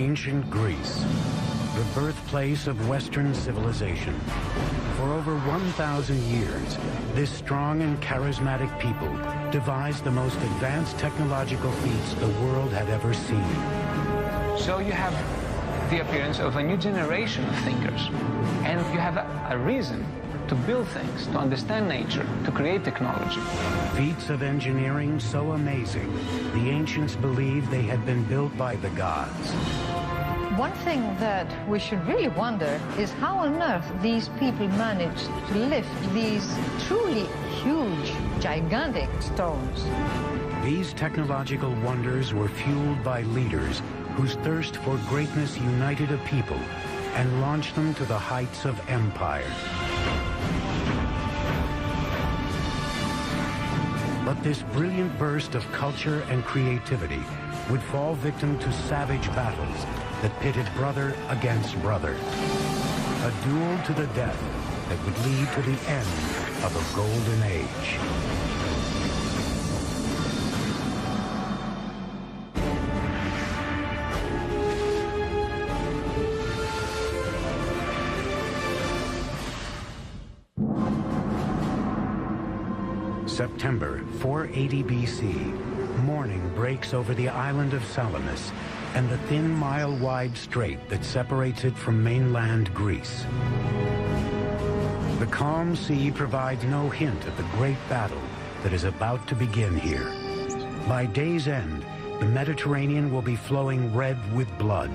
Ancient Greece, the birthplace of Western civilization. For over 1,000 years, this strong and charismatic people devised the most advanced technological feats the world had ever seen. So you have the appearance of a new generation of thinkers, and you have a reason to build things, to understand nature, to create technology. Feats of engineering so amazing, the ancients believed they had been built by the gods. One thing that we should really wonder is how on earth these people managed to lift these truly huge, gigantic stones. These technological wonders were fueled by leaders whose thirst for greatness united a people and launched them to the heights of empire. But this brilliant burst of culture and creativity would fall victim to savage battles that pitted brother against brother. A duel to the death that would lead to the end of a golden age. September 480 BC, morning breaks over the island of Salamis and the thin mile-wide strait that separates it from mainland Greece. The calm sea provides no hint of the great battle that is about to begin here. By day's end, the Mediterranean will be flowing red with blood.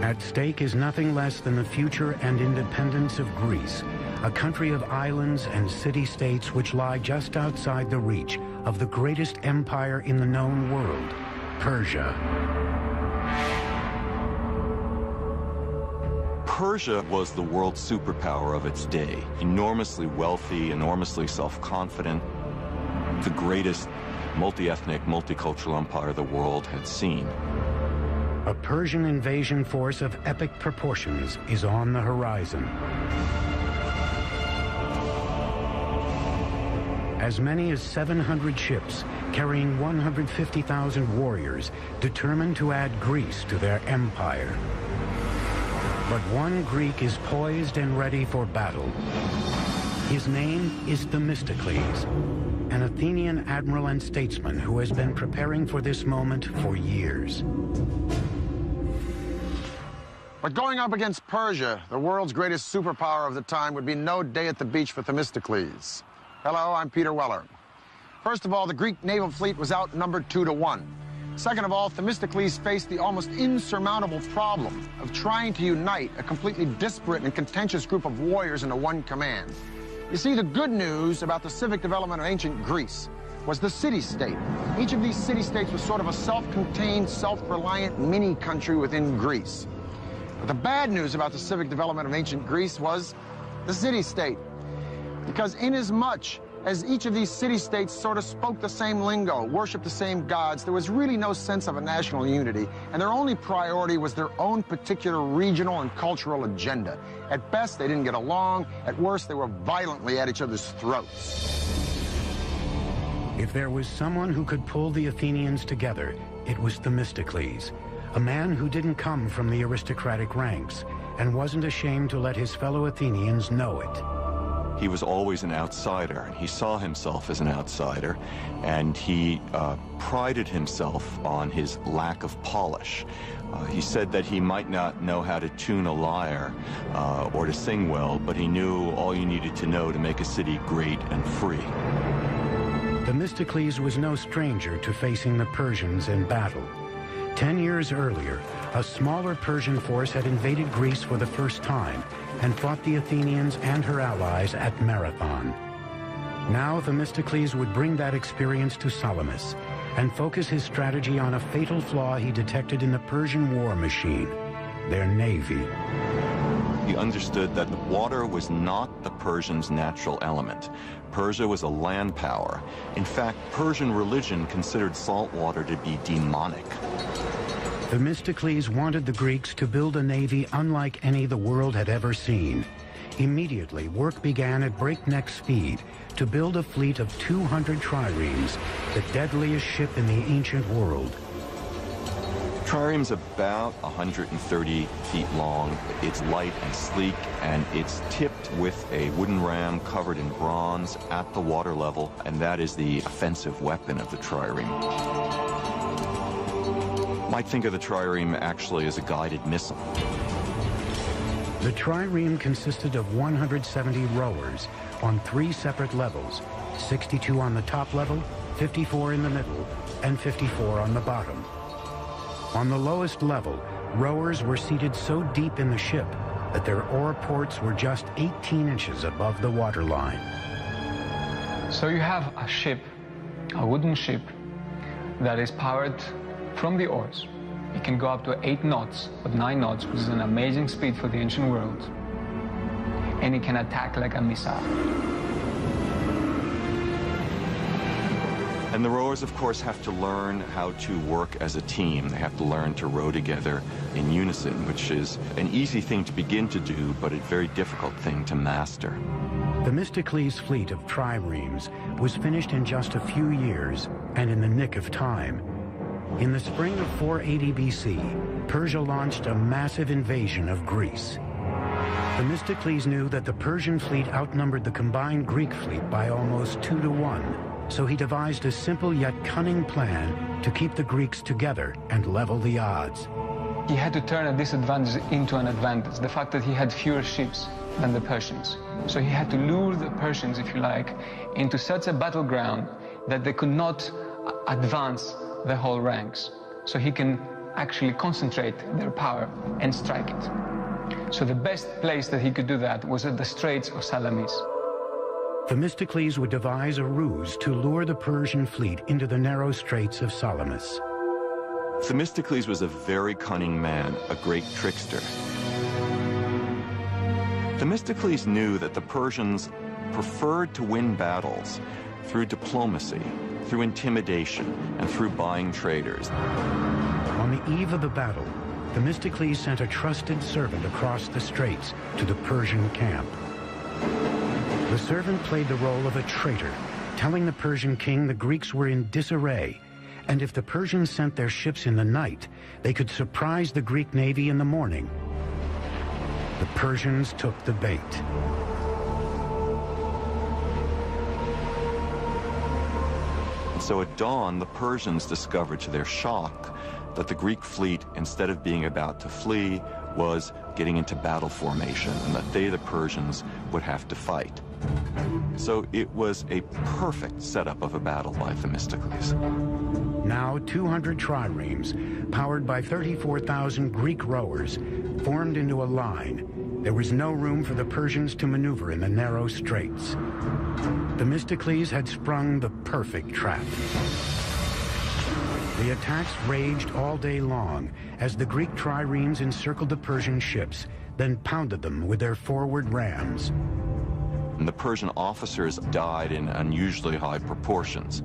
At stake is nothing less than the future and independence of Greece, a country of islands and city-states which lie just outside the reach of the greatest empire in the known world, Persia. Persia was the world superpower of its day. Enormously wealthy, enormously self-confident, the greatest multi-ethnic, multicultural empire the world had seen. A Persian invasion force of epic proportions is on the horizon. As many as 700 ships carrying 150,000 warriors determined to add Greece to their empire. But one Greek is poised and ready for battle. His name is Themistocles, an Athenian admiral and statesman who has been preparing for this moment for years. But going up against Persia, the world's greatest superpower of the time, would be no day at the beach for Themistocles. Hello, I'm Peter Weller. First of all, the Greek naval fleet was outnumbered 2-1. Second of all, Themistocles faced the almost insurmountable problem of trying to unite a completely disparate and contentious group of warriors into one command. You see, the good news about the civic development of ancient Greece was the city-state. Each of these city-states was sort of a self-contained, self-reliant mini-country within Greece. But the bad news about the civic development of ancient Greece was the city-state. Because inasmuch as each of these city-states sort of spoke the same lingo, worshiped the same gods, there was really no sense of a national unity, and their only priority was their own particular regional and cultural agenda. At best, they didn't get along. At worst, they were violently at each other's throats. If there was someone who could pull the Athenians together, it was Themistocles, a man who didn't come from the aristocratic ranks and wasn't ashamed to let his fellow Athenians know it. He was always an outsider, and he saw himself as an outsider, and he prided himself on his lack of polish. He said that he might not know how to tune a lyre or to sing well, but he knew all you needed to know to make a city great and free. Themistocles was no stranger to facing the Persians in battle. 10 years earlier, a smaller Persian force had invaded Greece for the first time and fought the Athenians and her allies at Marathon. Now Themistocles would bring that experience to Salamis and focus his strategy on a fatal flaw he detected in the Persian war machine, their navy. He understood that the water was not the Persians' natural element. Persia was a land power. In fact, Persian religion considered salt water to be demonic. Themistocles wanted the Greeks to build a navy unlike any the world had ever seen. Immediately, work began at breakneck speed to build a fleet of 200 triremes, the deadliest ship in the ancient world. Trireme's about 130 feet long. It's light and sleek, and it's tipped with a wooden ram covered in bronze at the water level, and that is the offensive weapon of the trireme. Might think of the trireme actually as a guided missile. The trireme consisted of 170 rowers on 3 separate levels, 62 on the top level, 54 in the middle, and 54 on the bottom. On the lowest level, rowers were seated so deep in the ship that their oar ports were just 18 inches above the waterline. So you have a ship, a wooden ship, that is powered from the oars. It can go up to 8 knots, or 9 knots, which is an amazing speed for the ancient world. And it can attack like a missile. And the rowers, of course, have to learn how to work as a team. They have to learn to row together in unison, which is an easy thing to begin to do, but a very difficult thing to master. The Themistocles fleet of triremes was finished in just a few years and in the nick of time. In the spring of 480 BC, Persia launched a massive invasion of Greece. Themistocles knew that the Persian fleet outnumbered the combined Greek fleet by almost 2 to 1. So he devised a simple yet cunning plan to keep the Greeks together and level the odds. He had to turn a disadvantage into an advantage, the fact that he had fewer ships than the Persians. So he had to lure the Persians, if you like, into such a battleground that they could not advance the whole ranks. So he can actually concentrate their power and strike it. So the best place that he could do that was at the Straits of Salamis. Themistocles would devise a ruse to lure the Persian fleet into the narrow straits of Salamis. Themistocles was a very cunning man, a great trickster. Themistocles knew that the Persians preferred to win battles through diplomacy, through intimidation, and through buying traders. On the eve of the battle, Themistocles sent a trusted servant across the straits to the Persian camp. The servant played the role of a traitor, telling the Persian king the Greeks were in disarray, and if the Persians sent their ships in the night, they could surprise the Greek navy in the morning. The Persians took the bait. And so at dawn, the Persians discovered to their shock that the Greek fleet, instead of being about to flee, was getting into battle formation, and that they, the Persians, would have to fight. So it was a perfect setup of a battle by Themistocles. Now 200 triremes, powered by 34,000 Greek rowers, formed into a line. There was no room for the Persians to maneuver in the narrow straits. Themistocles had sprung the perfect trap. The attacks raged all day long as the Greek triremes encircled the Persian ships, then pounded them with their forward rams. And the Persian officers died in unusually high proportions.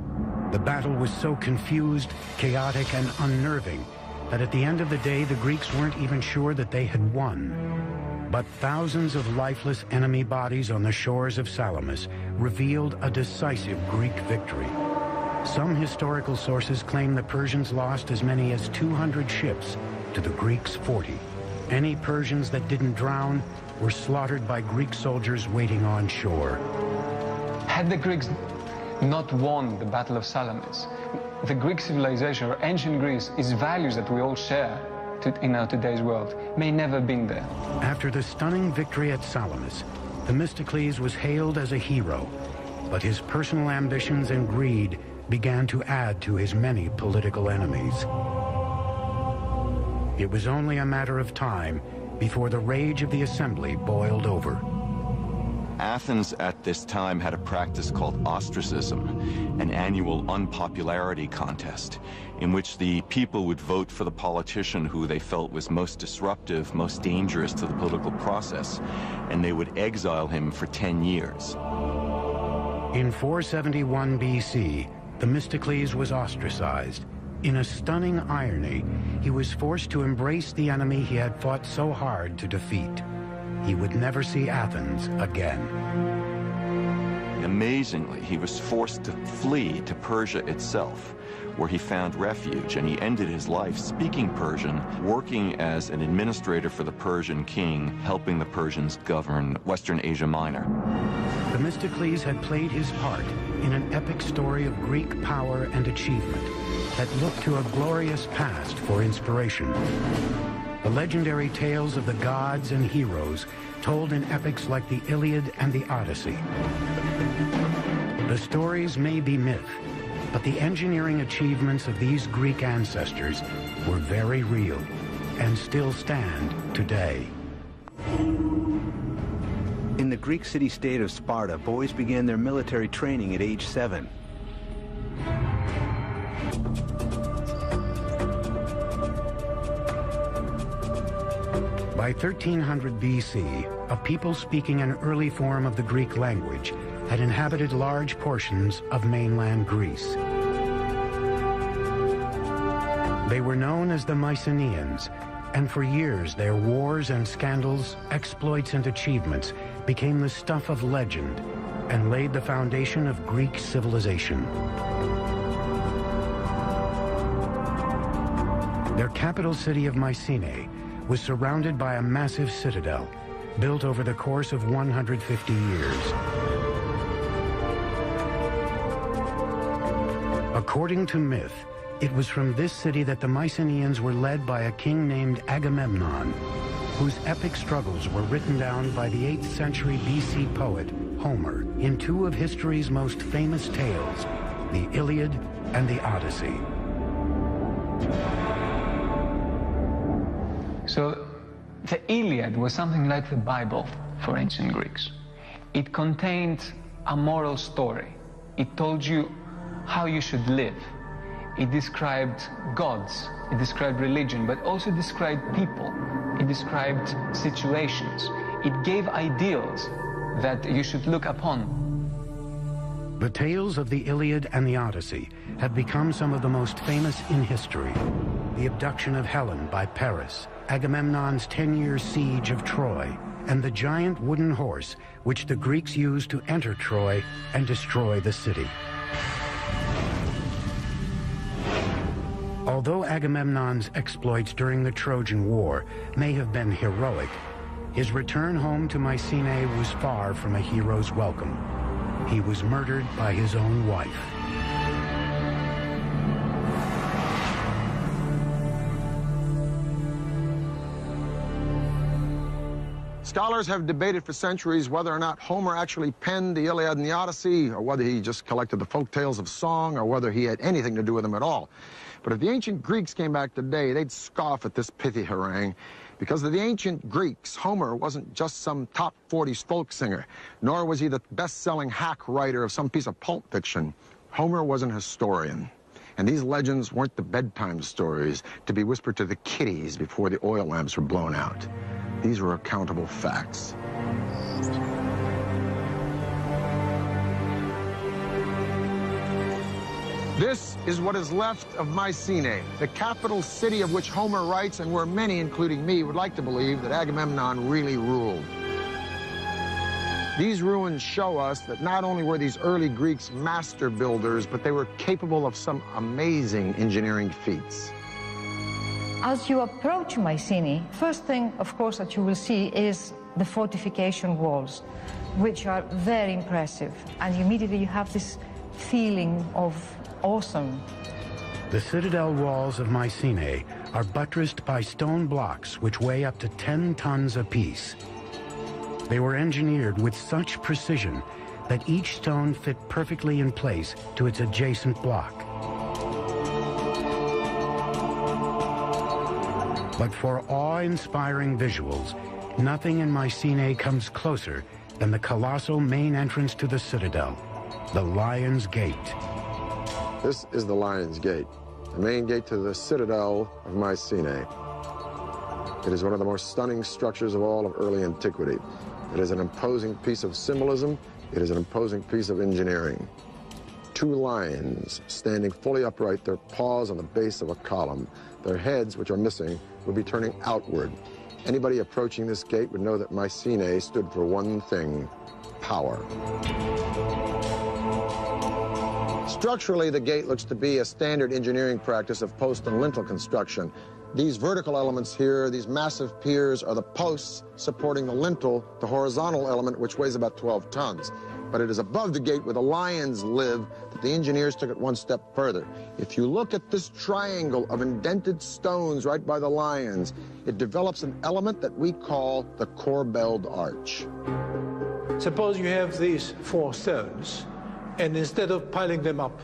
The battle was so confused, chaotic, and unnerving that at the end of the day, the Greeks weren't even sure that they had won. But thousands of lifeless enemy bodies on the shores of Salamis revealed a decisive Greek victory. Some historical sources claim the Persians lost as many as 200 ships to the Greeks' 40. Any Persians that didn't drown were slaughtered by Greek soldiers waiting on shore. Had the Greeks not won the Battle of Salamis, the Greek civilization, or ancient Greece, its values that we all share in our today's world, may never have been there. After the stunning victory at Salamis, Themistocles was hailed as a hero, but his personal ambitions and greed began to add to his many political enemies. It was only a matter of time before the rage of the assembly boiled over. Athens at this time had a practice called ostracism, an annual unpopularity contest, in which the people would vote for the politician who they felt was most disruptive, most dangerous to the political process, and they would exile him for 10 years. In 471 BC, Themistocles was ostracized. In a stunning irony, he was forced to embrace the enemy he had fought so hard to defeat. He would never see Athens again. Amazingly, he was forced to flee to Persia itself, where he found refuge, and he ended his life speaking Persian, working as an administrator for the Persian king, helping the Persians govern Western Asia Minor. Themistocles had played his part in an epic story of Greek power and achievement that looked to a glorious past for inspiration. The legendary tales of the gods and heroes told in epics like the Iliad and the Odyssey. The stories may be myth, but the engineering achievements of these Greek ancestors were very real and still stand today. In the Greek city-state of Sparta, boys began their military training at age 7. By 1300 BC, a people speaking an early form of the Greek language had inhabited large portions of mainland Greece. They were known as the Mycenaeans, and for years their wars and scandals, exploits and achievements became the stuff of legend and laid the foundation of Greek civilization. Their capital city of Mycenae was surrounded by a massive citadel built over the course of 150 years. According to myth, it was from this city that the Mycenaeans were led by a king named Agamemnon, whose epic struggles were written down by the 8th century BC poet Homer in two of history's most famous tales, the Iliad and the Odyssey. So the Iliad was something like the Bible for ancient Greeks. It contained a moral story. It told you how you should live. It described gods, it described religion, but also described people. It described situations. It gave ideals that you should look upon. The tales of the Iliad and the Odyssey have become some of the most famous in history. The abduction of Helen by Paris, Agamemnon's 10-year siege of Troy, and the giant wooden horse which the Greeks used to enter Troy and destroy the city. Although Agamemnon's exploits during the Trojan War may have been heroic, his return home to Mycenae was far from a hero's welcome. He was murdered by his own wife. Scholars have debated for centuries whether or not Homer actually penned the Iliad and the Odyssey, or whether he just collected the folk tales of song, or whether he had anything to do with them at all. But if the ancient Greeks came back today, they'd scoff at this pithy harangue. Because of the ancient Greeks, Homer wasn't just some top 40s folk singer, nor was he the best-selling hack writer of some piece of pulp fiction. Homer was an historian. And these legends weren't the bedtime stories to be whispered to the kiddies before the oil lamps were blown out. These were accountable facts. This is what is left of Mycenae, the capital city of which Homer writes, and where many, including me, would like to believe that Agamemnon really ruled. These ruins show us that not only were these early Greeks master builders, but they were capable of some amazing engineering feats. As you approach Mycenae, first thing, of course, that you will see is the fortification walls, which are very impressive. And immediately you have this feeling of awesome. The citadel walls of Mycenae are buttressed by stone blocks which weigh up to 10 tons apiece. They were engineered with such precision that each stone fit perfectly in place to its adjacent block. But for awe-inspiring visuals, nothing in Mycenae comes closer than the colossal main entrance to the citadel, the Lion's Gate. This is the Lion's Gate, the main gate to the citadel of Mycenae. It is one of the most stunning structures of all of early antiquity. It is an imposing piece of symbolism. It is an imposing piece of engineering. Two lions standing fully upright, their paws on the base of a column. Their heads, which are missing, would be turning outward. Anybody approaching this gate would know that Mycenae stood for one thing: power. Structurally, the gate looks to be a standard engineering practice of post and lintel construction. These vertical elements here, these massive piers, are the posts supporting the lintel, the horizontal element, which weighs about 12 tons. But it is above the gate where the lions live that the engineers took it one step further. If you look at this triangle of indented stones right by the lions, it develops an element that we call the corbelled arch. Suppose you have these 4 stones, and instead of piling them up,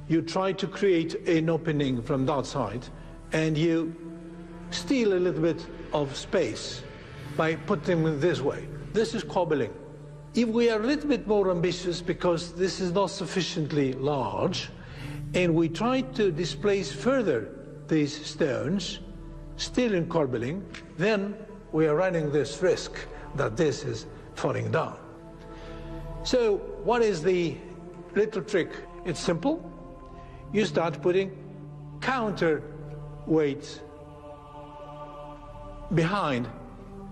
you try to create an opening from that side, and you steal a little bit of space by putting them this way. This is cobbling. If we are a little bit more ambitious, because this is not sufficiently large, and we try to displace further these stones, still in corbelling, then we are running this risk that this is falling down. So what is the little trick? It's simple. You start putting counter weights behind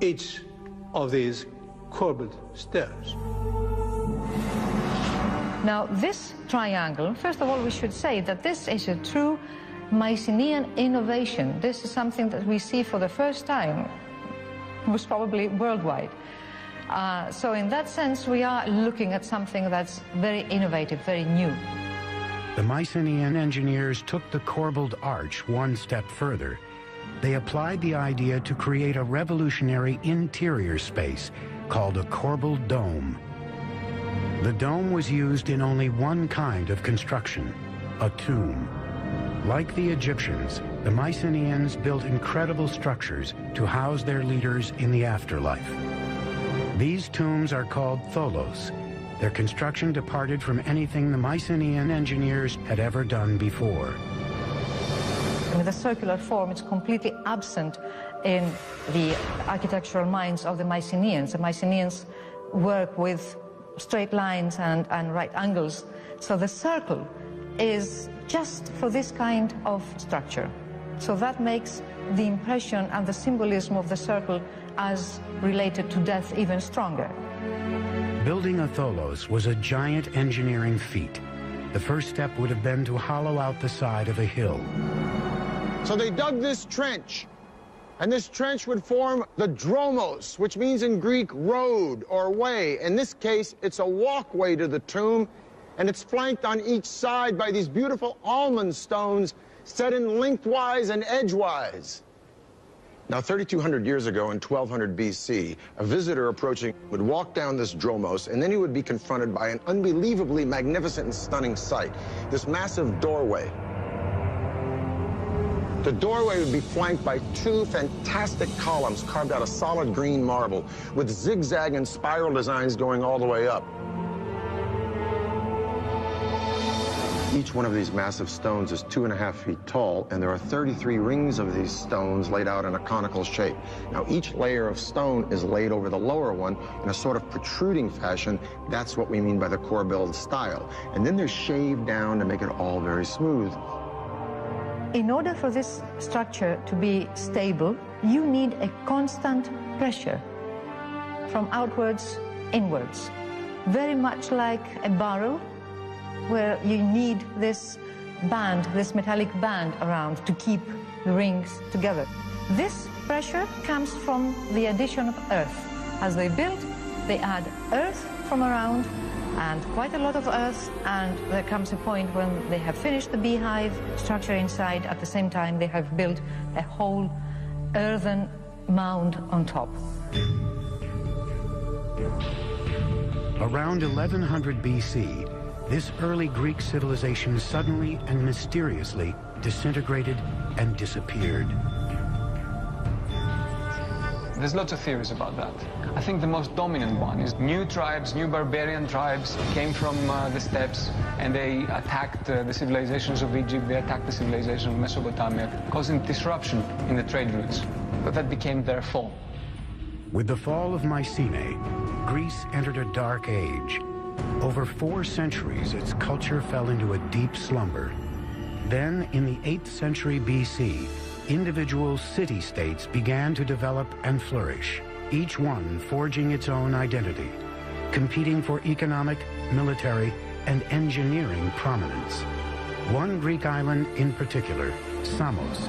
each of these corbelled stones. Now, this triangle, first of all, we should say that this is a true Mycenaean innovation. This is something that we see for the first time, most probably worldwide. So in that sense, we are looking at something that's very innovative, very new. The Mycenaean engineers took the corbelled arch one step further. They applied the idea to create a revolutionary interior space called a corbelled dome. The dome was used in only one kind of construction, a tomb. Like the Egyptians, the Mycenaeans built incredible structures to house their leaders in the afterlife. These tombs are called tholos. Their construction departed from anything the Mycenaean engineers had ever done before. With a circular form, it's completely absent in the architectural minds of the Mycenaeans. The Mycenaeans work with straight lines and right angles. So the circle is just for this kind of structure. So that makes the impression and the symbolism of the circle as related to death even stronger. Building a tholos was a giant engineering feat. The first step would have been to hollow out the side of a hill. So they dug this trench, and this trench would form the dromos, which means in Greek road or way. In this case, it's a walkway to the tomb, and it's flanked on each side by these beautiful almond stones set in lengthwise and edgewise. Now, 3,200 years ago in 1200 BC, a visitor approaching would walk down this dromos, and then he would be confronted by an unbelievably magnificent and stunning sight, this massive doorway. The doorway would be flanked by 2 fantastic columns carved out of solid green marble with zigzag and spiral designs going all the way up. Each one of these massive stones is 2.5 feet tall, and there are 33 rings of these stones laid out in a conical shape. Now, each layer of stone is laid over the lower one in a sort of protruding fashion. That's what we mean by the corbelled style. And then they're shaved down to make it all very smooth. In order for this structure to be stable, you need a constant pressure from outwards inwards, very much like a barrel where you need this band, this metallic band around to keep the rings together. This pressure comes from the addition of earth. As they build, they add earth from around, and quite a lot of earth, and there comes a point when they have finished the beehive structure inside. At the same time, they have built a whole earthen mound on top. Around 1100 BC, this early Greek civilization suddenly and mysteriously disintegrated and disappeared. There's lots of theories about that. I think the most dominant one is new tribes, new barbarian tribes came from the steppes, and they attacked the civilizations of Egypt, they attacked the civilization of Mesopotamia, causing disruption in the trade routes. But that became their fall. With the fall of Mycenae, Greece entered a dark age. Over 4 centuries, its culture fell into a deep slumber. Then, in the 8th century BC, individual city-states began to develop and flourish, each one forging its own identity. competing for economic, military, and engineering prominence. One Greek island in particular, Samos,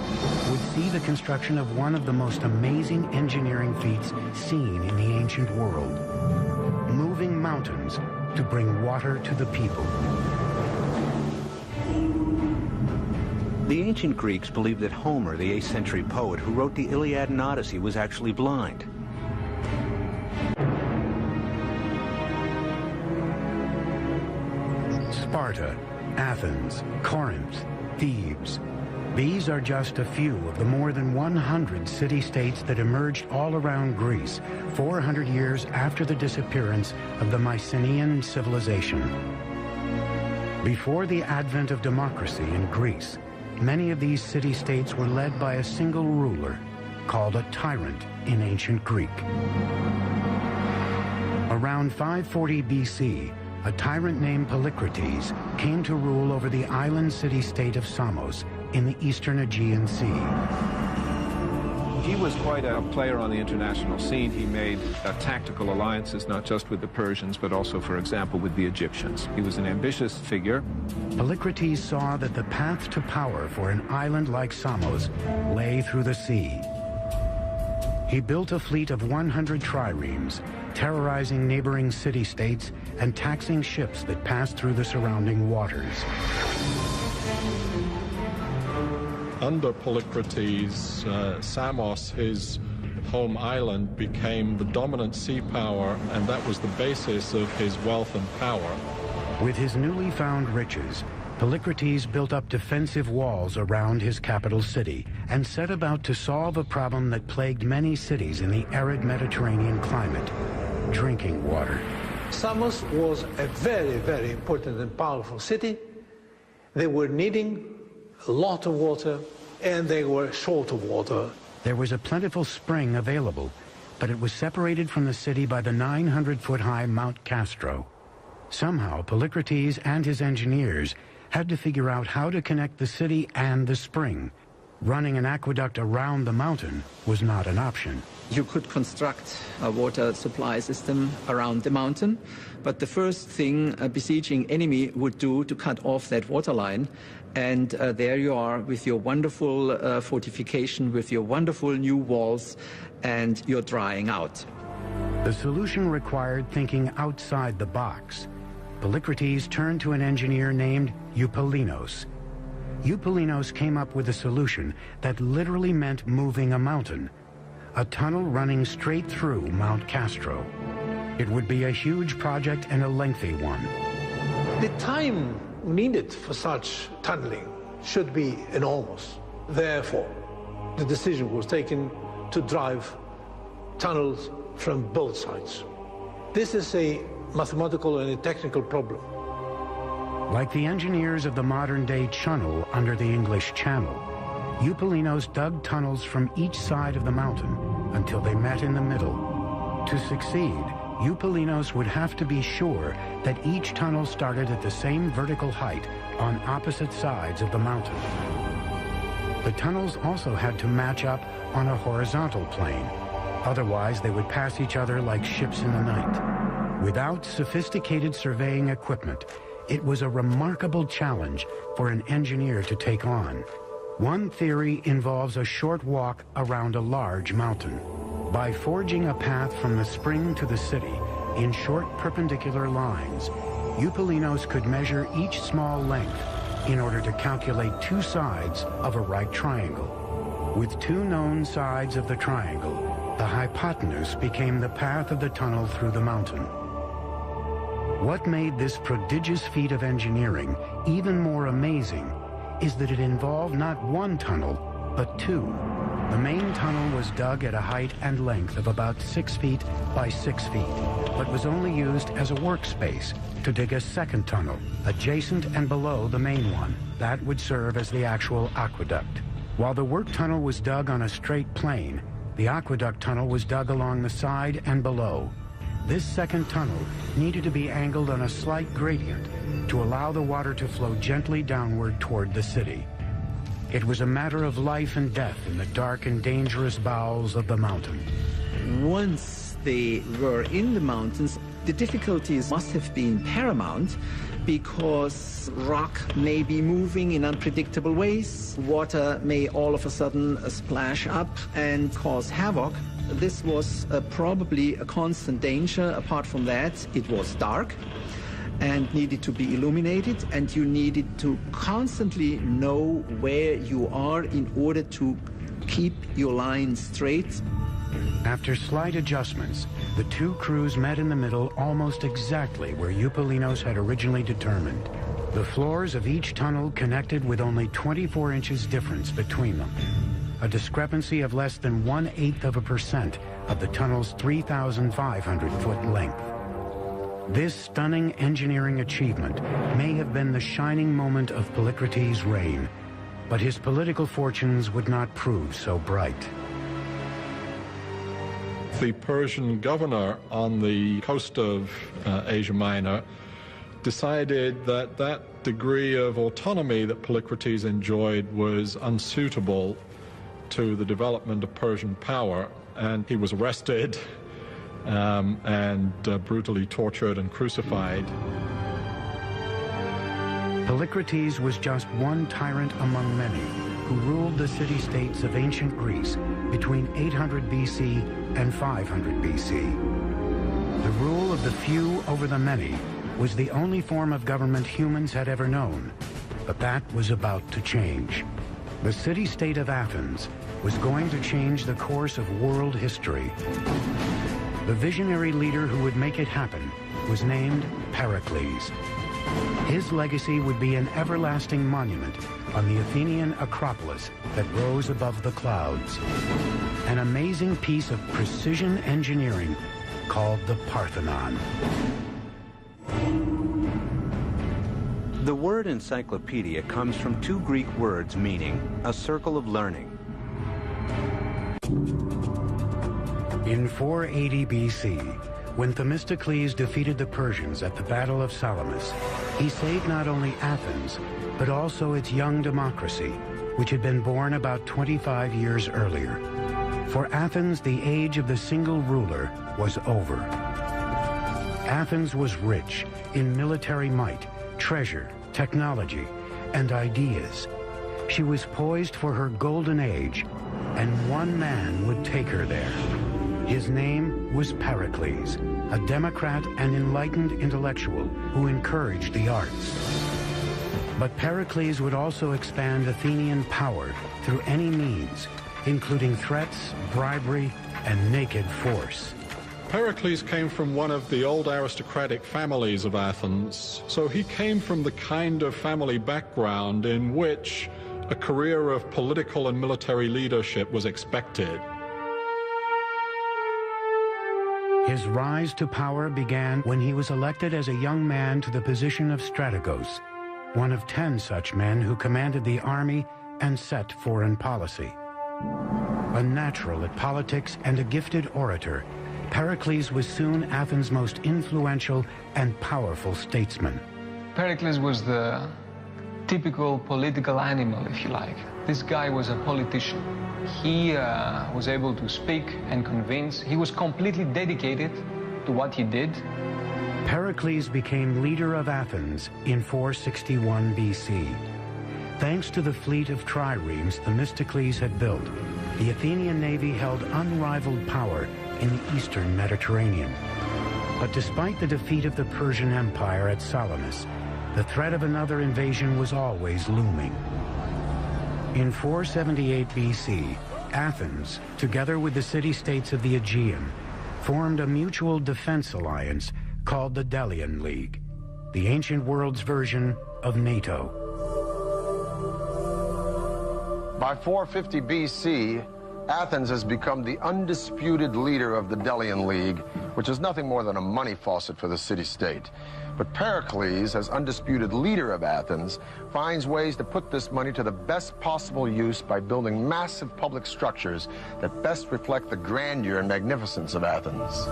would see the construction of one of the most amazing engineering feats seen in the ancient world: moving mountains to bring water to the people. The ancient Greeks believed that Homer, the 8th century poet who wrote the Iliad and Odyssey, was actually blind. Sparta, Athens, Corinth, Thebes. These are just a few of the more than 100 city-states that emerged all around Greece 400 years after the disappearance of the Mycenaean civilization. Before the advent of democracy in Greece, many of these city-states were led by a single ruler, called a tyrant in ancient Greek. Around 540 BC, a tyrant named Polycrates came to rule over the island city-state of Samos in the eastern Aegean Sea. He was quite a player on the international scene. He made tactical alliances, not just with the Persians, but also, for example, with the Egyptians. He was an ambitious figure. Polycrates saw that the path to power for an island like Samos lay through the sea. He built a fleet of 100 triremes, terrorizing neighboring city-states and taxing ships that passed through the surrounding waters. Under Polycrates, Samos, his home island, became the dominant sea power, and that was the basis of his wealth and power. With his newly found riches, Polycrates built up defensive walls around his capital city and set about to solve a problem that plagued many cities in the arid Mediterranean climate: drinking water. Samos was a very, very important and powerful city. They were needing a lot of water, and they were short of water. There was a plentiful spring available, but it was separated from the city by the 900-foot-high Mount Castro. Somehow, Polycrates and his engineers had to figure out how to connect the city and the spring. Running an aqueduct around the mountain was not an option. You could construct a water supply system around the mountain, but the first thing a besieging enemy would do to cut off that water line, and there you are with your wonderful fortification, with your wonderful new walls, and you're drying out. The solution required thinking outside the box. Polycrates turned to an engineer named Eupalinos. Eupalinos came up with a solution that literally meant moving a mountain: a tunnel running straight through Mount Castro. It would be a huge project and a lengthy one. The time needed for such tunneling should be enormous. Therefore, the decision was taken to drive tunnels from both sides. This is a mathematical and a technical problem. Like the engineers of the modern-day channel under the English Channel, Eupalinos dug tunnels from each side of the mountain until they met in the middle. To succeed, Eupalinos would have to be sure that each tunnel started at the same vertical height on opposite sides of the mountain. The tunnels also had to match up on a horizontal plane. Otherwise, they would pass each other like ships in the night. Without sophisticated surveying equipment, it was a remarkable challenge for an engineer to take on. One theory involves a short walk around a large mountain. By forging a path from the spring to the city in short perpendicular lines, Eupalinos could measure each small length in order to calculate two sides of a right triangle. With two known sides of the triangle, the hypotenuse became the path of the tunnel through the mountain. What made this prodigious feat of engineering even more amazing is that it involved not one tunnel, but two. The main tunnel was dug at a height and length of about 6 feet by 6 feet, but was only used as a workspace to dig a second tunnel, adjacent and below the main one. That would serve as the actual aqueduct. While the work tunnel was dug on a straight plane, the aqueduct tunnel was dug along the side and below. This second tunnel needed to be angled on a slight gradient to allow the water to flow gently downward toward the city. It was a matter of life and death in the dark and dangerous bowels of the mountain. Once they were in the mountains, The difficulties must have been paramount because rock may be moving in unpredictable ways. Water may all of a sudden splash up and cause havoc. This was probably a constant danger. Apart from that, it was dark and needed to be illuminated, and you needed to constantly know where you are in order to keep your line straight. After slight adjustments, the two crews met in the middle almost exactly where Eupalinos had originally determined. The floors of each tunnel connected with only 24 inches difference between them, a discrepancy of less than 1/8% of the tunnel's 3,500-foot length. This stunning engineering achievement may have been the shining moment of Polycrates' reign, but his political fortunes would not prove so bright. The Persian governor on the coast of Asia Minor decided that that degree of autonomy that Polycrates enjoyed was unsuitable to the development of Persian power, and he was arrested and brutally tortured and crucified. Polycrates was just one tyrant among many who ruled the city-states of ancient Greece between 800 BC and 500 BC. The rule of the few over the many was the only form of government humans had ever known, but that was about to change. The city-state of Athens was going to change the course of world history. The visionary leader who would make it happen was named Pericles. His legacy would be an everlasting monument on the Athenian Acropolis that rose above the clouds. An amazing piece of precision engineering called the Parthenon. The word encyclopedia comes from two Greek words meaning a circle of learning. In 480 BC, when Themistocles defeated the Persians at the Battle of Salamis, he saved not only Athens, but also its young democracy, which had been born about 25 years earlier. For Athens, the age of the single ruler was over. Athens was rich in military might, treasure, technology, and ideas. She was poised for her golden age, and one man would take her there. His name was Pericles, a democrat and enlightened intellectual who encouraged the arts. But Pericles would also expand Athenian power through any means, including threats, bribery, and naked force. Pericles came from one of the old aristocratic families of Athens, so he came from the kind of family background in which a career of political and military leadership was expected. His rise to power began when he was elected as a young man to the position of strategos, one of 10 such men who commanded the army and set foreign policy. A natural at politics and a gifted orator, Pericles was soon Athens' most influential and powerful statesman. Pericles was the typical political animal, if you like. This guy was a politician. He was able to speak and convince. He was completely dedicated to what he did. Pericles became leader of Athens in 461 BC. Thanks to the fleet of triremes Themistocles had built, the Athenian navy held unrivaled power in the eastern Mediterranean. But despite the defeat of the Persian Empire at Salamis, the threat of another invasion was always looming. In 478 BC, Athens, together with the city-states of the Aegean, formed a mutual defense alliance called the Delian League, the ancient world's version of NATO. By 450 BC, Athens has become the undisputed leader of the Delian League, which is nothing more than a money faucet for the city-state. But Pericles, as undisputed leader of Athens, finds ways to put this money to the best possible use by building massive public structures that best reflect the grandeur and magnificence of Athens.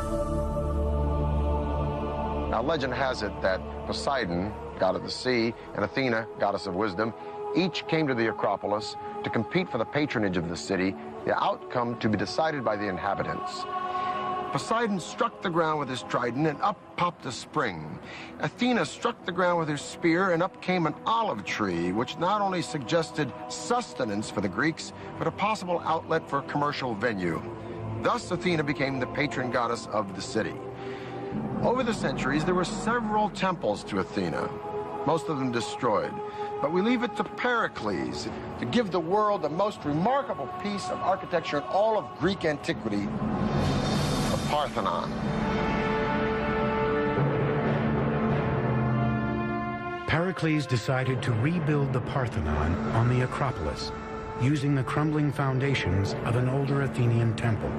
Now, legend has it that Poseidon, god of the sea, and Athena, goddess of wisdom, each came to the Acropolis to compete for the patronage of the city, the outcome to be decided by the inhabitants. Poseidon struck the ground with his trident, and up popped a spring. Athena struck the ground with her spear, and up came an olive tree, which not only suggested sustenance for the Greeks, but a possible outlet for a commercial venue. Thus, Athena became the patron goddess of the city. Over the centuries, there were several temples to Athena, most of them destroyed. But we leave it to Pericles to give the world the most remarkable piece of architecture in all of Greek antiquity, the Parthenon. Pericles decided to rebuild the Parthenon on the Acropolis, using the crumbling foundations of an older Athenian temple.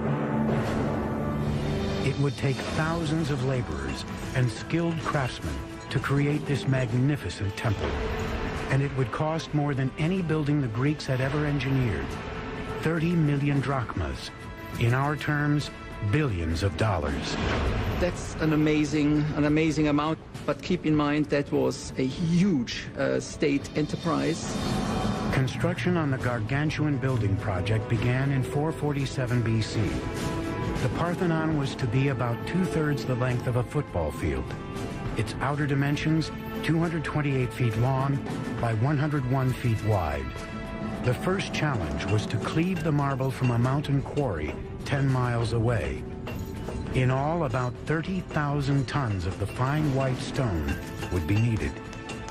It would take thousands of laborers and skilled craftsmen to create this magnificent temple, and it would cost more than any building the Greeks had ever engineered, 30 million drachmas. In our terms, billions of dollars. That's an amazing amount, but keep in mind that was a huge state enterprise. Construction on the gargantuan building project began in 447 BC. The Parthenon was to be about 2/3 the length of a football field. Its outer dimensions, 228 feet long by 101 feet wide. The first challenge was to cleave the marble from a mountain quarry 10 miles away. In all, about 30,000 tons of the fine white stone would be needed.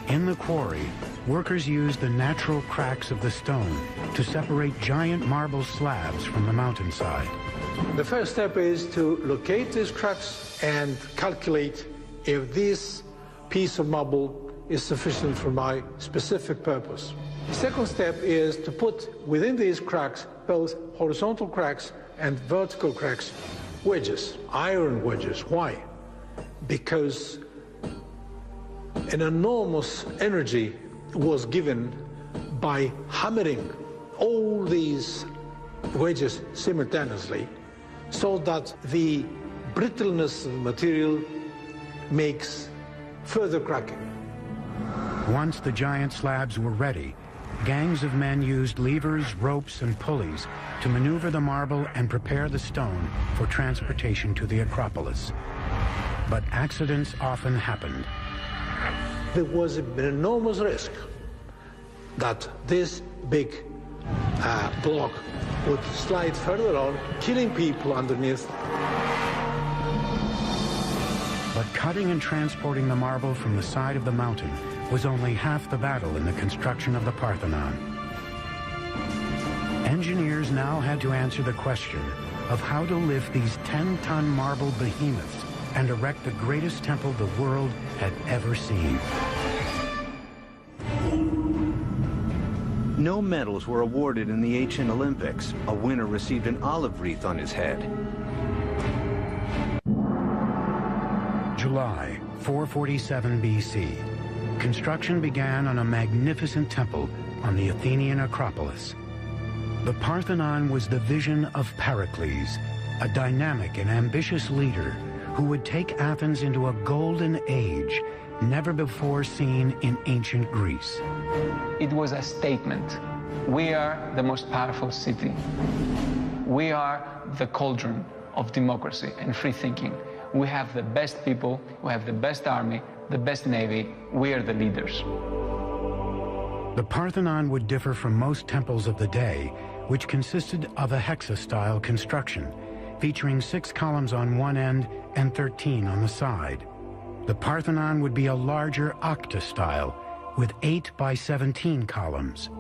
In the quarry, workers used the natural cracks of the stone to separate giant marble slabs from the mountainside. The first step is to locate these cracks and calculate if this piece of marble is sufficient for my specific purpose. The second step is to put within these cracks both horizontal cracks and vertical cracks, wedges, iron wedges. Why? Because an enormous energy was given by hammering all these wedges simultaneously, so that the brittleness of the material makes further cracking. Once the giant slabs were ready, gangs of men used levers, ropes, and pulleys to maneuver the marble and prepare the stone for transportation to the Acropolis. But accidents often happened. There was an enormous risk that this big block would slide further on, killing people underneath. But cutting and transporting the marble from the side of the mountain was only half the battle in the construction of the Parthenon. Engineers now had to answer the question of how to lift these 10-ton marble behemoths and erect the greatest temple the world had ever seen. No medals were awarded in the ancient Olympics. A winner received an olive wreath on his head. July 447 BC. Construction began on a magnificent temple on the Athenian Acropolis. The Parthenon was the vision of Pericles, a dynamic and ambitious leader who would take Athens into a golden age never before seen in ancient Greece. It was a statement. We are the most powerful city. We are the cauldron of democracy and free thinking. We have the best people, we have the best army, the best navy. We are the leaders. The Parthenon would differ from most temples of the day, which consisted of a hexa-style construction, featuring 6 columns on one end and 13 on the side. The Parthenon would be a larger octa-style, with 8 by 17 columns.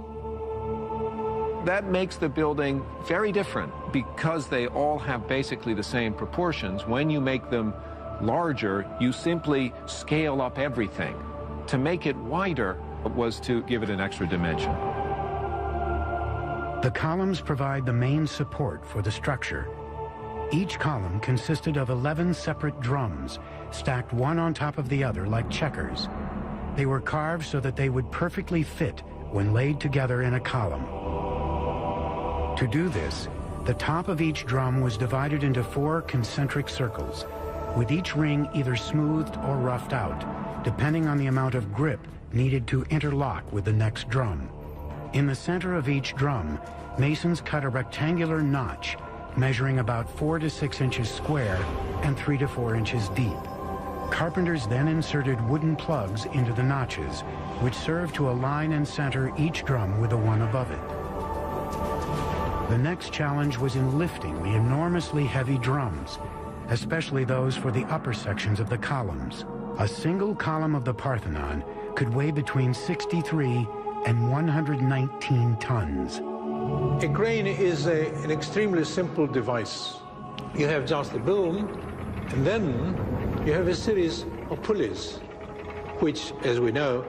That makes the building very different because they all have basically the same proportions. When you make them larger, you simply scale up everything. To make it wider was to give it an extra dimension. The columns provide the main support for the structure. Each column consisted of 11 separate drums, stacked one on top of the other like checkers. They were carved so that they would perfectly fit when laid together in a column. To do this, the top of each drum was divided into 4 concentric circles, with each ring either smoothed or roughed out, depending on the amount of grip needed to interlock with the next drum. In the center of each drum, masons cut a rectangular notch measuring about 4 to 6 inches square and 3 to 4 inches deep. Carpenters then inserted wooden plugs into the notches, which served to align and center each drum with the one above it. The next challenge was in lifting the enormously heavy drums, especially those for the upper sections of the columns. A single column of the Parthenon could weigh between 63 and 119 tons. A crane is an extremely simple device. You have just a boom, and then you have a series of pulleys, which, as we know,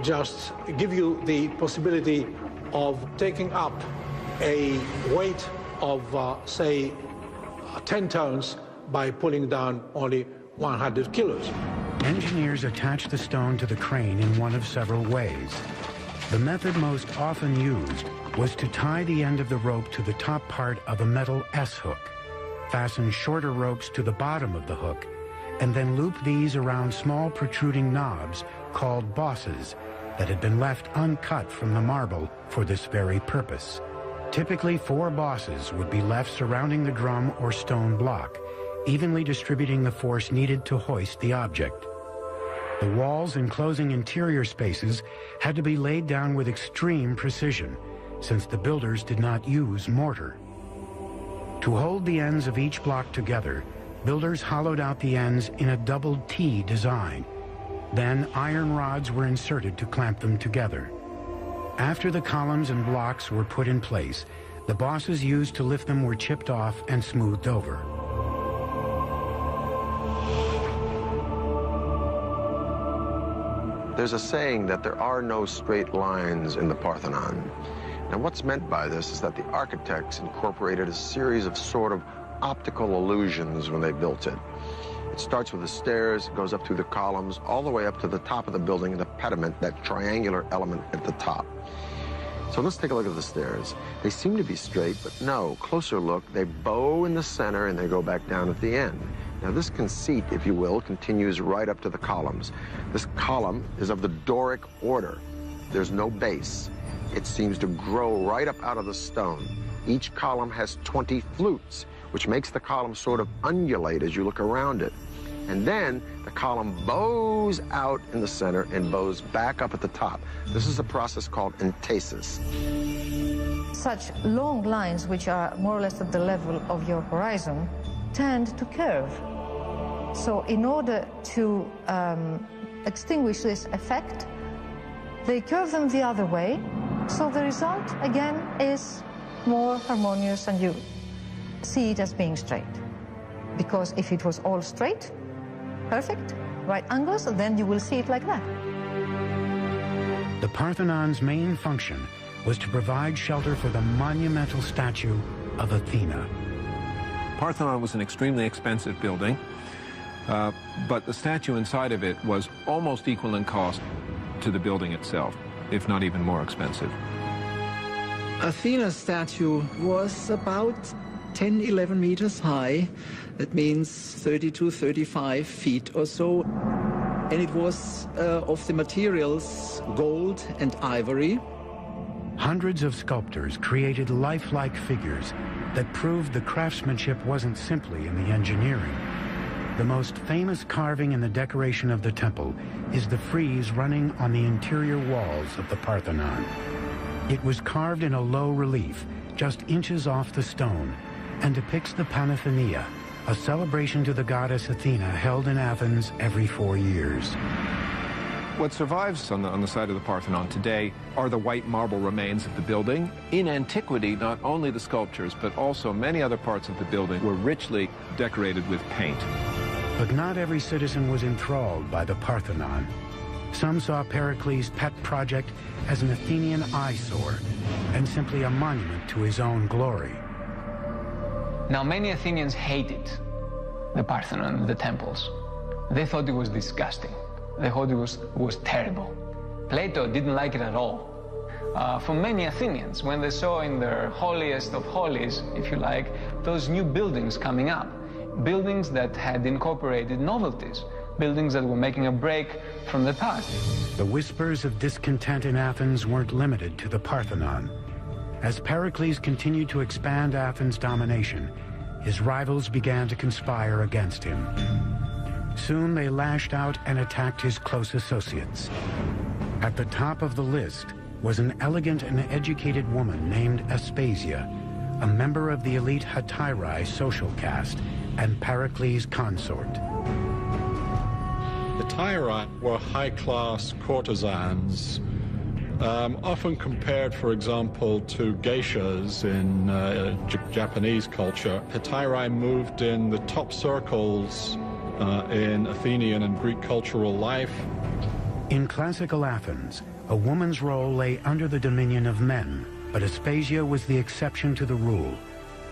just give you the possibility of taking up a weight of, say, 10 tons by pulling down only 100 kilos. Engineers attach the stone to the crane in one of several ways. The method most often used was to tie the end of the rope to the top part of a metal S-hook, fasten shorter ropes to the bottom of the hook, and then loop these around small protruding knobs called bosses that had been left uncut from the marble for this very purpose. Typically, 4 bosses would be left surrounding the drum or stone block, evenly distributing the force needed to hoist the object. The walls enclosing interior spaces had to be laid down with extreme precision, since the builders did not use mortar. To hold the ends of each block together, builders hollowed out the ends in a double T design. Then iron rods were inserted to clamp them together. After the columns and blocks were put in place, the bosses used to lift them were chipped off and smoothed over. There's a saying that there are no straight lines in the Parthenon. Now, what's meant by this is that the architects incorporated a series of sort of optical illusions when they built it. It starts with the stairs, goes up through the columns, all the way up to the top of the building, the pediment, that triangular element at the top. So let's take a look at the stairs. They seem to be straight, but no, closer look, they bow in the center and they go back down at the end. Now this conceit, if you will, continues right up to the columns. This column is of the Doric order. There's no base. It seems to grow right up out of the stone. Each column has 20 flutes, which makes the column sort of undulate as you look around it. And then the column bows out in the center and bows back up at the top. This is a process called entasis. Such long lines, which are more or less at the level of your horizon, tend to curve. So in order to extinguish this effect, they curve them the other way. So the result, again, is more harmonious, and you see it as being straight. Because if it was all straight, perfect, right angles, then you will see it like that. The Parthenon's main function was to provide shelter for the monumental statue of Athena. Parthenon was an extremely expensive building, but the statue inside of it was almost equal in cost to the building itself, if not even more expensive. Athena's statue was about 10, 11 meters high. That means 32, 35 feet or so. And it was of the materials gold and ivory. Hundreds of sculptors created lifelike figures that proved the craftsmanship wasn't simply in the engineering. The most famous carving in the decoration of the temple is the frieze running on the interior walls of the Parthenon. It was carved in a low relief, just inches off the stone, and depicts the Panathenea, a celebration to the goddess Athena held in Athens every 4 years. What survives on the side of the Parthenon today are the white marble remains of the building. In antiquity, not only the sculptures, but also many other parts of the building were richly decorated with paint. But not every citizen was enthralled by the Parthenon. Some saw Pericles' pet project as an Athenian eyesore and simply a monument to his own glory. Now, many Athenians hated the Parthenon, the temples. They thought it was disgusting. They thought it was terrible. Plato didn't like it at all. For many Athenians, when they saw in their holiest of holies, if you like, those new buildings coming up, buildings that had incorporated novelties, buildings that were making a break from the past. The whispers of discontent in Athens weren't limited to the Parthenon. As Pericles continued to expand Athens' domination, his rivals began to conspire against him. Soon they lashed out and attacked his close associates. At the top of the list was an elegant and educated woman named Aspasia, a member of the elite Hetairae social caste and Pericles' consort. The Hetairae were high-class courtesans, often compared, for example, to geishas in Japanese culture. Hetairae moved in the top circles in Athenian and Greek cultural life. In classical Athens, a woman's role lay under the dominion of men, but Aspasia was the exception to the rule.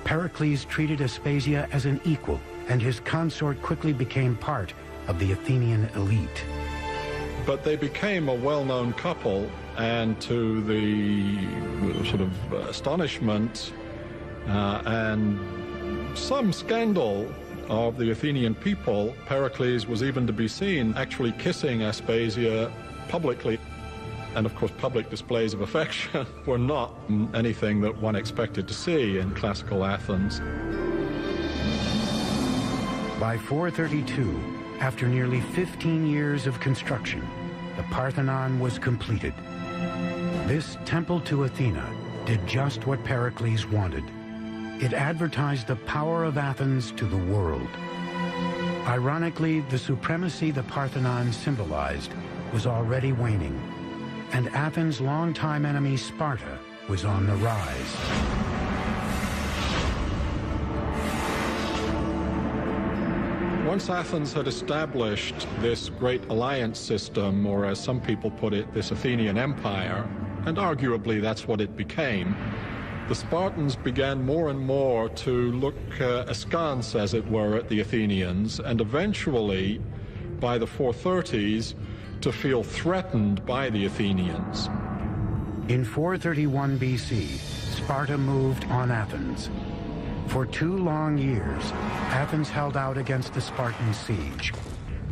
Pericles treated Aspasia as an equal, and his consort quickly became part of the Athenian elite. But they became a well-known couple, and to the sort of astonishment and some scandal of the Athenian people, Pericles was even to be seen actually kissing Aspasia publicly. And of course, public displays of affection were not anything that one expected to see in classical Athens. By 432, after nearly 15 years of construction, the Parthenon was completed. This temple to Athena did just what Pericles wanted. It advertised the power of Athens to the world. Ironically, the supremacy the Parthenon symbolized was already waning, and Athens' longtime enemy Sparta was on the rise. Once Athens had established this great alliance system, or as some people put it, this Athenian empire, and arguably that's what it became, the Spartans began more and more to look askance, as it were, at the Athenians, and eventually, by the 430s, to feel threatened by the Athenians. In 431 BC, Sparta moved on Athens. For 2 long years, Athens held out against the Spartan siege.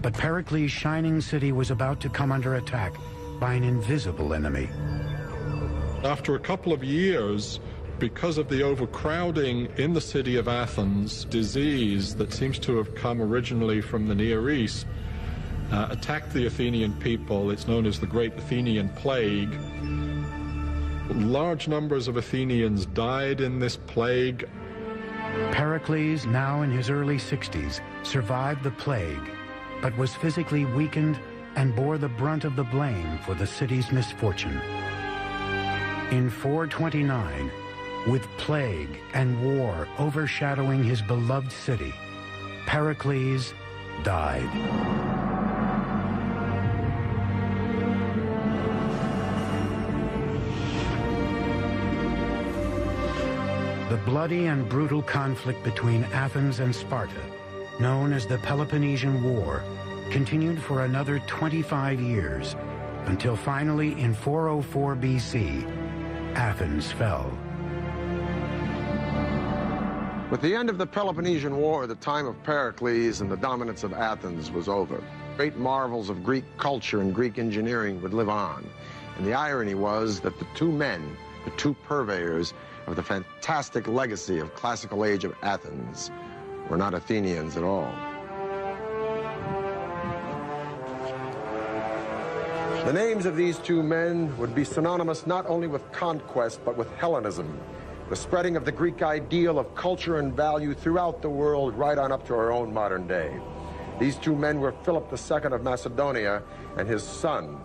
But Pericles' shining city was about to come under attack by an invisible enemy. After a couple of years, because of the overcrowding in the city of Athens, disease that seems to have come originally from the Near East attacked the Athenian people. It's known as the Great Athenian Plague. Large numbers of Athenians died in this plague. Pericles, now in his early 60s, survived the plague, but was physically weakened and bore the brunt of the blame for the city's misfortune. In 429, with plague and war overshadowing his beloved city, Pericles died. The bloody and brutal conflict between Athens and Sparta, known as the Peloponnesian War, continued for another 25 years, until finally in 404 BC, Athens fell. With the end of the Peloponnesian War, the time of Pericles and the dominance of Athens was over. Great marvels of Greek culture and Greek engineering would live on. And the irony was that the two men, the two purveyors of the fantastic legacy of classical age of Athens, were not Athenians at all. The names of these two men would be synonymous not only with conquest, but with Hellenism, the spreading of the Greek ideal of culture and value throughout the world, right on up to our own modern day. These two men were Philip II of Macedonia and his son,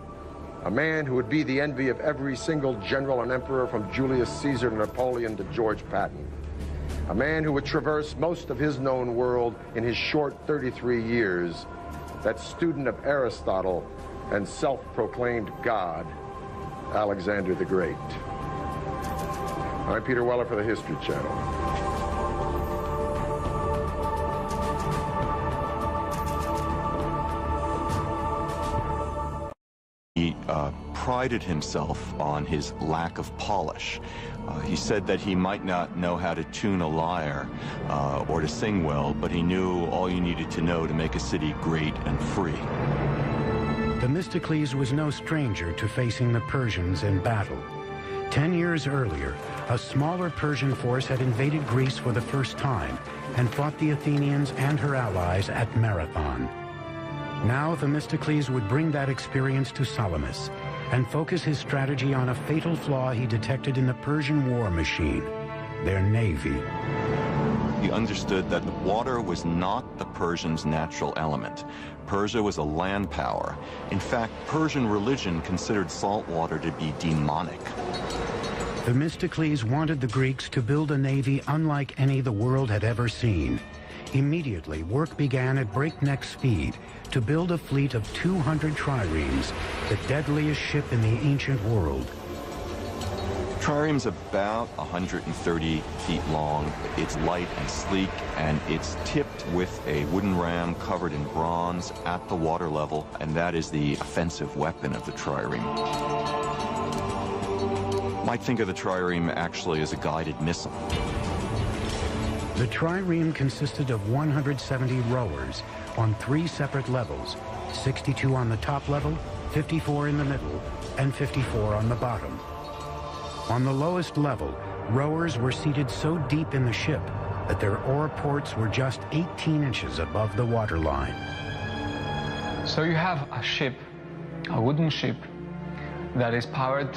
a man who would be the envy of every single general and emperor from Julius Caesar to Napoleon to George Patton. A man who would traverse most of his known world in his short 33 years, that student of Aristotle and self-proclaimed God, Alexander the Great. I'm Peter Weller for the History Channel. He prided himself on his lack of polish. He said that he might not know how to tune a lyre or to sing well, but he knew all you needed to know to make a city great and free. Themistocles was no stranger to facing the Persians in battle. 10 years earlier, a smaller Persian force had invaded Greece for the first time and fought the Athenians and her allies at Marathon. Now Themistocles would bring that experience to Salamis and focus his strategy on a fatal flaw he detected in the Persian war machine, their navy. He understood that the water was not the Persians' natural element. Persia was a land power. In fact, Persian religion considered salt water to be demonic. Themistocles wanted the Greeks to build a navy unlike any the world had ever seen. Immediately, work began at breakneck speed to build a fleet of 200 triremes, the deadliest ship in the ancient world. Trireme's about 130 feet long. It's light and sleek, and it's tipped with a wooden ram covered in bronze at the water level, and that is the offensive weapon of the trireme. Might think of the trireme actually as a guided missile. The trireme consisted of 170 rowers on 3 separate levels, 62 on the top level, 54 in the middle, and 54 on the bottom. On the lowest level, rowers were seated so deep in the ship that their oar ports were just 18 inches above the waterline. So you have a ship, a wooden ship, that is powered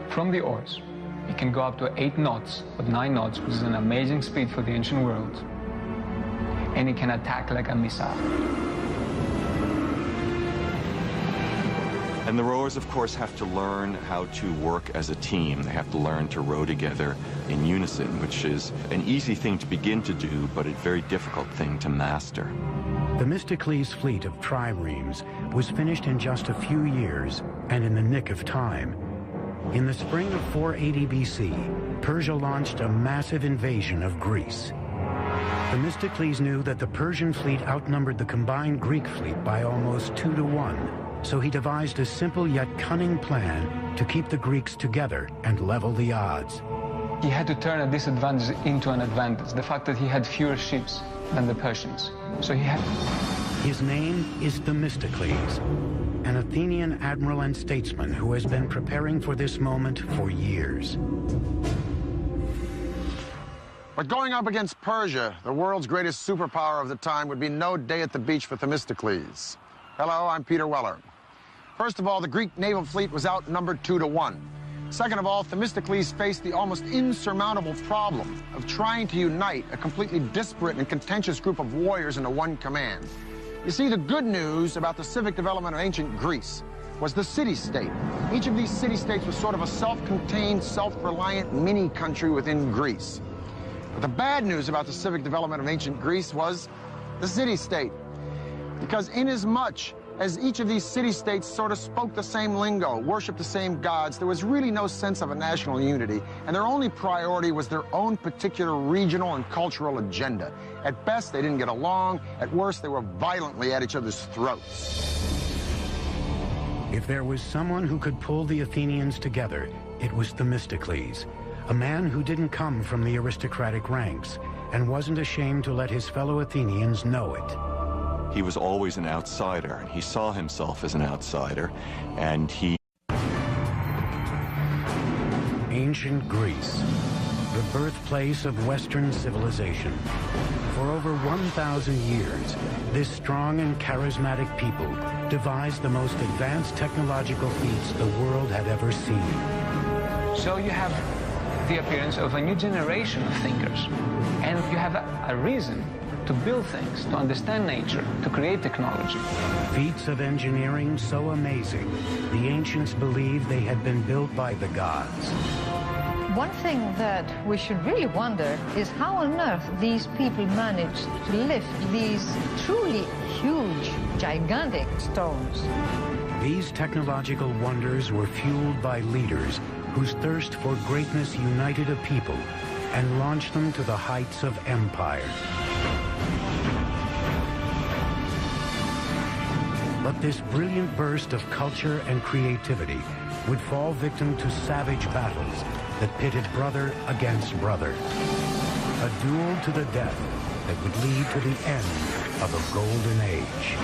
from the oars. It can go up to 8 knots, but 9 knots, which is an amazing speed for the ancient world. And it can attack like a missile. And the rowers, of course, have to learn how to work as a team. They have to learn to row together in unison, which is an easy thing to begin to do, but a very difficult thing to master. Themistocles' fleet of triremes was finished in just a few years and in the nick of time. In the spring of 480 BC, Persia launched a massive invasion of Greece. Themistocles knew that the Persian fleet outnumbered the combined Greek fleet by almost 2 to 1. So he devised a simple yet cunning plan to keep the Greeks together and level the odds. He had to turn a disadvantage into an advantage, the fact that he had fewer ships than the Persians. So he had... His name is Themistocles, an Athenian admiral and statesman who has been preparing for this moment for years. But going up against Persia, the world's greatest superpower of the time, would be no day at the beach for Themistocles. Hello, I'm Peter Weller. First of all, the Greek naval fleet was outnumbered 2 to 1. Second of all, Themistocles faced the almost insurmountable problem of trying to unite a completely disparate and contentious group of warriors into one command. You see, the good news about the civic development of ancient Greece was the city-state. Each of these city-states was sort of a self-contained, self-reliant mini-country within Greece. But the bad news about the civic development of ancient Greece was the city-state. Because inasmuch as each of these city-states sort of spoke the same lingo, worshiped the same gods, there was really no sense of a national unity, and their only priority was their own particular regional and cultural agenda. At best, they didn't get along. At worst, they were violently at each other's throats. If there was someone who could pull the Athenians together, it was Themistocles, a man who didn't come from the aristocratic ranks and wasn't ashamed to let his fellow Athenians know it. He was always an outsider, and he saw himself as an outsider, and he... Ancient Greece, the birthplace of Western civilization. For over 1,000 years, this strong and charismatic people devised the most advanced technological feats the world had ever seen. So you have the appearance of a new generation of thinkers, and you have a reason to build things, to understand nature, to create technology. Feats of engineering so amazing, the ancients believed they had been built by the gods. One thing that we should really wonder is how on earth these people managed to lift these truly huge, gigantic stones. These technological wonders were fueled by leaders whose thirst for greatness united a people and launched them to the heights of empire. But this brilliant burst of culture and creativity would fall victim to savage battles that pitted brother against brother. A duel to the death that would lead to the end of a golden age.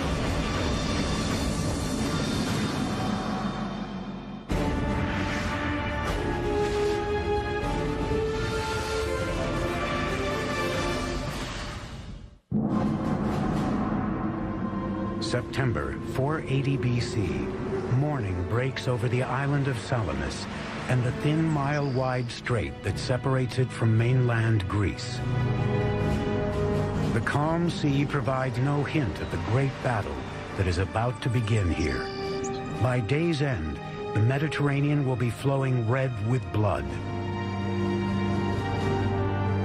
September 480 BC, morning breaks over the island of Salamis and the thin mile-wide strait that separates it from mainland Greece. The calm sea provides no hint of the great battle that is about to begin here. By day's end, the Mediterranean will be flowing red with blood.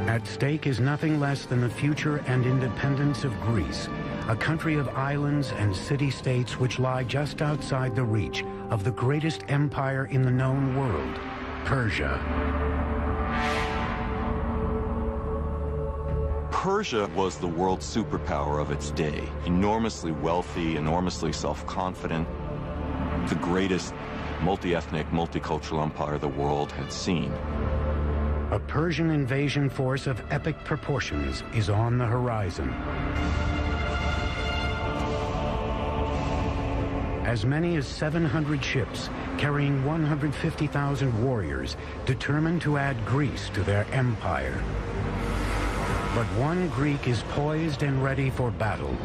At stake is nothing less than the future and independence of Greece, a country of islands and city-states which lie just outside the reach of the greatest empire in the known world, Persia. Persia was the world superpower of its day, enormously wealthy, enormously self-confident, the greatest multi-ethnic, multicultural empire the world had seen. A Persian invasion force of epic proportions is on the horizon. As many as 700 ships carrying 150,000 warriors determined to add Greece to their empire. But one Greek is poised and ready for battle.